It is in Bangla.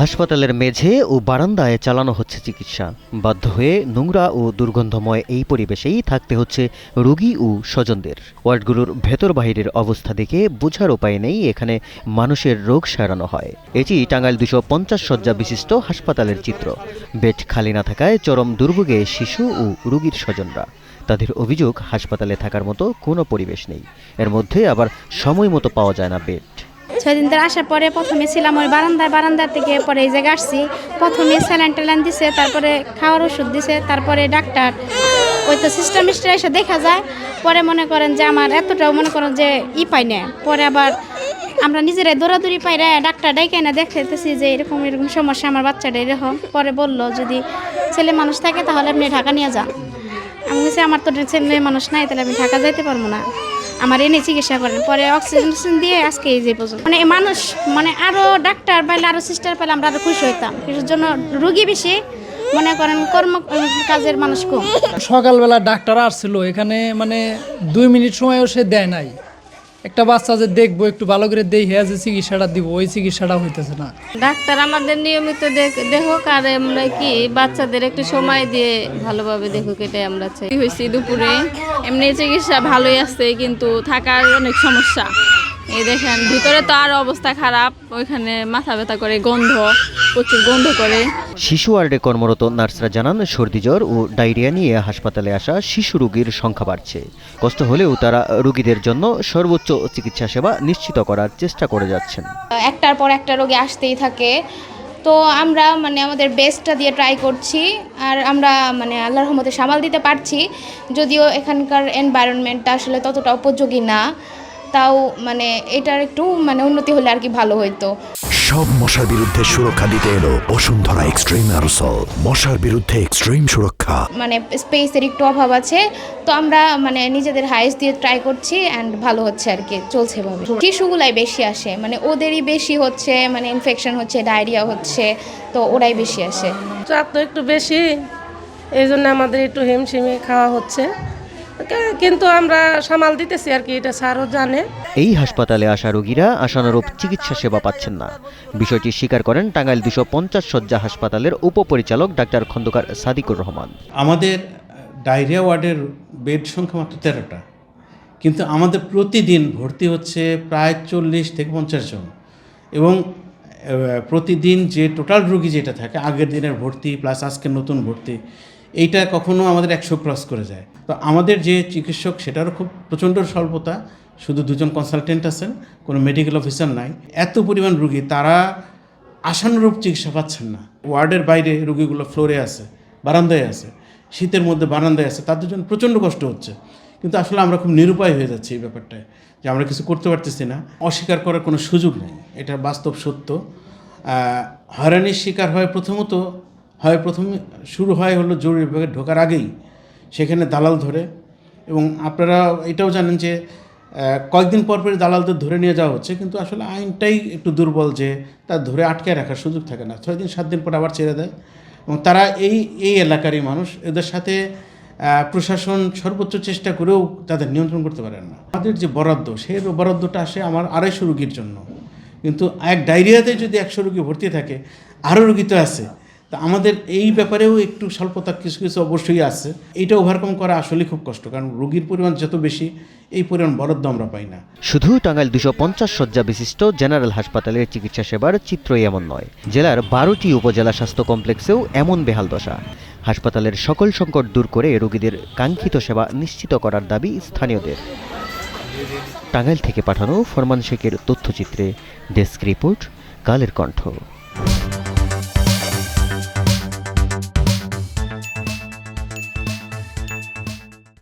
হাসপাতালের মেঝে ও বারান্দায় চালানো হচ্ছে চিকিৎসা। বাধ্য হয়ে নোংরা ও দুর্গন্ধময় এই পরিবেশেই থাকতে হচ্ছে রোগী ও স্বজনদের। ওয়ার্ডগুলোর ভেতর বাহিরের অবস্থা দেখে বোঝার উপায় নেই এখানে মানুষের রোগ সারানো হয়। এটি টাঙ্গাইল 250 শয্যা বিশিষ্ট হাসপাতালের চিত্র। বেড খালি না থাকায় চরম দুর্ভোগে শিশু ও রোগীর স্বজনরা। তাদের অভিযোগ, হাসপাতালে থাকার মতো কোনো পরিবেশ নেই, এর মধ্যে আবার সময় মতো পাওয়া যায় না বেড। 6 দিন ধরে আসার পরে প্রথমে ছিলাম ওই বারান্দা থেকে, পরে এই জায়গায় আসছি। প্রথমে স্যালাইন ট্যালাইন দিছে, তারপরে খাওয়ার ওষুধ দিছে, তারপরে ডাক্তার ওই তো সিস্টেম এসে দেখা যায়। পরে মনে করেন যে আমার এতটাও মনে করেন যে পাই না। পরে আবার আমরা নিজেরাই দৌড়াদৌড়ি পাইরা ডাক্তার ডাইকে না দেখাইতেছি যে এরকম সমস্যা আমার বাচ্চাটা এরকম। পরে বললো যদি ছেলে মানুষ থাকে তাহলে আপনি ঢাকা নিয়ে যান। আমি বলছি আমার তো ছেলে মানুষ নাই, তাহলে আমি ঢাকা যাইতে পারবো না, আমার এনে চিকিৎসা করেন। পরে অক্সিজেন দিয়ে আজকে এই যে পর্যন্ত মানে মানুষ মানে আরও ডাক্তার পাইলে আরও সিস্টার পাইলে আমরা আরও খুশি হইতাম। কিছুর জন্য রুগী বেশি, মনে করেন কর্ম কাজের মানুষ কম। সকালবেলা ডাক্তার আসছিল এখানে, মানে 2 মিনিট সময়ও সে দেয় নাই। একটা বাচ্চা যে দেখবো একটু ভালো করে দেখে যে চিকিৎসাটা দিব, ওই চিকিৎসাটা হইতেছে না। ডাক্তার আমাদের নিয়মিত দেখুক, আর আমরা কি বাচ্চাদের একটু সময় দিয়ে ভালোভাবে দেখুক, এটাই আমরা চাই। হয়েছি দুপুরে এমনি চিকিৎসা ভালোই আছে, কিন্তু থাকার অনেক সমস্যা। এই দেখেন ভিতরে তো আর অবস্থা খারাপ, ওইখানে মাথা ব্যথা করে, প্রচুর গন্ধ করে। শিশু ওয়ার্ডে কর্মরত নার্সরা জানান, সর্দি জ্বর ও ডায়রিয়া নিয়ে হাসপাতালে আসা শিশু রোগীর সংখ্যা বাড়ছে। কষ্ট হলেও তারা রোগীদের জন্য সর্বোচ্চ চিকিৎসা সেবা নিশ্চিত করার চেষ্টা করে যাচ্ছেন। একটার পর একটা রোগী আসতেই থাকে, তো আমরা মানে আমাদের বেস্টটা দিয়ে ট্রাই করছি। আর আমরা মানে আল্লাহর রহমতে সামাল দিতে পারছি, যদিও এখানকার এনভায়রনমেন্টটা আসলে ততটা উপযোগী না। তাও মানে এটার একটু মানে উন্নতি হলে আর কি ভালো হইতো। সব মশার বিরুদ্ধে সুরক্ষা দিতে এলো বসুন্ধরা এক্সট্রিম অ্যারোসল। মশার বিরুদ্ধে এক্সট্রিম সুরক্ষা। মানে স্পেসের একটু অভাব আছে, তো আমরা মানে নিজেদের হাইস্ট দিয়ে ট্রাই করছি অ্যান্ড ভালো হচ্ছে আর কি, চলছে ভাবে। শিশুগুলাই বেশি আসে, মানে ওদেরই বেশি হচ্ছে, মানে ইনফেকশন হচ্ছে, ডায়রিয়া হচ্ছে, তো ওরাই বেশি আসে। চাপ তো একটু বেশি, এই জন্য আমাদের একটু হিমশিমে খাওয়া হচ্ছে, কিন্তু আমরা সামাল দিতেছি আর কি, এটা স্যারও জানে। এই হাসপাতালে আসা রোগীরা আশানুরূপ চিকিৎসা সেবা পাচ্ছেন না। বিষয়টি স্বীকার করেন টাঙ্গাইল 250 শয্যা হাসপাতালের উপপরিচালক ডাক্তার খন্দকার সাদিকুর রহমান। আমাদের ডায়রিয়া ওয়ার্ডের বেড সংখ্যা মাত্র 13টা, কিন্তু আমাদের প্রতিদিন ভর্তি হচ্ছে প্রায় 40 থেকে 50 জন, এবং প্রতিদিন যে টোটাল রোগী যেটা থাকে আগের দিনের ভর্তি প্লাস আজকের নতুন ভর্তি, এইটা কখনো আমাদের 100 ক্রস করে যায়। তো আমাদের যে চিকিৎসক সেটারও খুব প্রচণ্ড স্বল্পতা, শুধু 2 জন কনসালটেন্ট আছেন, কোনো মেডিকেল অফিসার নাই। এত পরিমাণ রুগী, তারা আশানুরূপ চিকিৎসা পাচ্ছেন না। ওয়ার্ডের বাইরে রুগীগুলো ফ্লোরে আছে, বারান্দায় আছে, শীতের মধ্যে বারান্দায় আছে, তাদের জন্য প্রচণ্ড কষ্ট হচ্ছে। কিন্তু আসলে আমরা খুব নিরুপায় হয়ে যাচ্ছি এই ব্যাপারটায়, যে আমরা কিছু করতে পারতেছি না। অস্বীকার করার কোনো সুযোগ নেই, এটা বাস্তব সত্য। হয়রানির শিকার হয় প্রথমে শুরু হয় হলো জরুরি বিভাগে ঢোকার আগেই, সেখানে দালাল ধরে। এবং আপনারা এটাও জানেন যে কয়েকদিন পর দালালদের ধরে নিয়ে যাওয়া হচ্ছে, কিন্তু আসলে আইনটাই একটু দুর্বল, যে তার ধরে আটকে রাখার সুযোগ থাকে না। 6 দিন 7 দিন পর আবার ছেড়ে দেয়। এবং তারা এই এলাকারই মানুষ, এদের সাথে প্রশাসন সর্বোচ্চ চেষ্টা করেও তাদের নিয়ন্ত্রণ করতে পারেন না। আমাদের যে বরাদ্দ, সেই বরাদ্দটা আসে আমার 250 রুগীর জন্য, কিন্তু এক ডায়রিয়াতে যদি 100 রুগী ভর্তি থাকে, আরও রুগী তো আছে। তা আমাদের এই ব্যাপারেও একটু স্বল্পতা কিছু অবশ্যই আছে। এইটা ওভারকাম করা আসলে খুব কষ্ট, কারণ রোগীর পরিমাণ যত বেশি, এই পরিমাণ বরাদ্দ আমরা পাই না। শুধু টাঙ্গাইল 250 শয্যা বিশিষ্ট জেনারেল হাসপাতালের চিকিৎসা সেবার চিত্রই এমন নয়। জেলার 12টি উপজেলা স্বাস্থ্য কমপ্লেক্সেও এমন বেহাল দশা। হাসপাতালের সকল সংকট দূর করে রোগীদের কাঙ্ক্ষিত সেবা নিশ্চিত করার দাবি স্থানীয়দের। টাঙ্গাইল থেকে পাঠানো ফরমান শেখের তথ্যচিত্রে ডেস্ক রিপোর্ট, কালের কণ্ঠ।